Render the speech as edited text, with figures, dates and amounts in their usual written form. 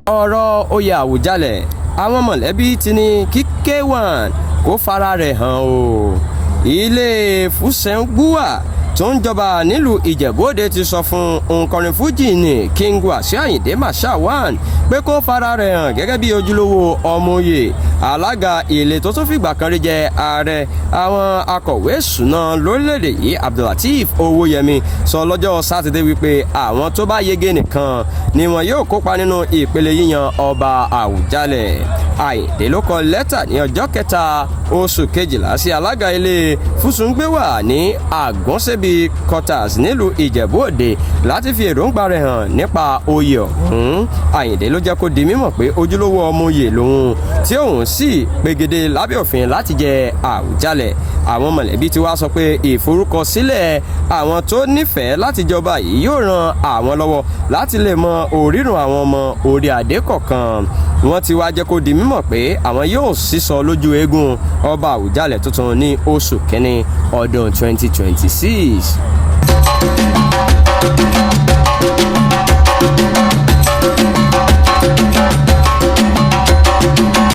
ọ̀rọ̀ oyè Àwùjalẹ̀ àwọn mọ̀lẹ́bí ti ní kí Kwam kó fara rẹ̀ hàn o. ilé Fúsẹ́ngbúwà tó ń jọba nílùú Ìjẹ̀bú-Òde ti sọ fún òǹkọrin fújì ní King Wasiu Ayinde Marshal Awọn pé kó fara rẹ̀ hàn gẹ́gẹ́ bí ojúlówó ọmọoyè alága ilé tó tún fìgbà kan rí jẹ ààrẹ àwọn akọ̀wé ìṣúná lórílẹ̀‐èdè yìí Abdulateef Owóyẹmí sọ lọ́jọ́ sátidé wípé àwọn tó bá yege nìkan ni wọn yóò kópa nínú ìpele yíyan ọba Àwùjalẹ̀. Àyìndé ló kọ lẹ́tà ní ọjọ́ kẹta oṣù kejìlá sí alága ilé Fúsẹ́ngbúwà ní Àgbọ̀nsẹ̀bí quarters nílùú Ìjẹ̀bú-Òde láti fi èròǹgbà rẹ̀ hàn nípa oyè ọ̀hún. Àyìndé ló jẹ́ kó di mímọ̀ pé ojúlówó ọmọoyè lòun tí òun sì pegedé lábẹ́ òfin láti jẹ Àwùjalẹ̀. àwọn mọ̀lẹ́bí ti wá sọ pé ìforúkọsílẹ̀ àwọn tó nífẹ̀ẹ́ láti jọba yìí yóò ran àwọn lọ́wọ́ láti lè mọ orírun àwọn ọmọ orí adé kọ̀ọ̀kan. wọ́n ti wá jẹ́ kó di mímọ̀ pé àwọn yóò sísọ lójú eégún ọba Àwùjalẹ̀ tuntun ní oṣù kínní ọdún 2026.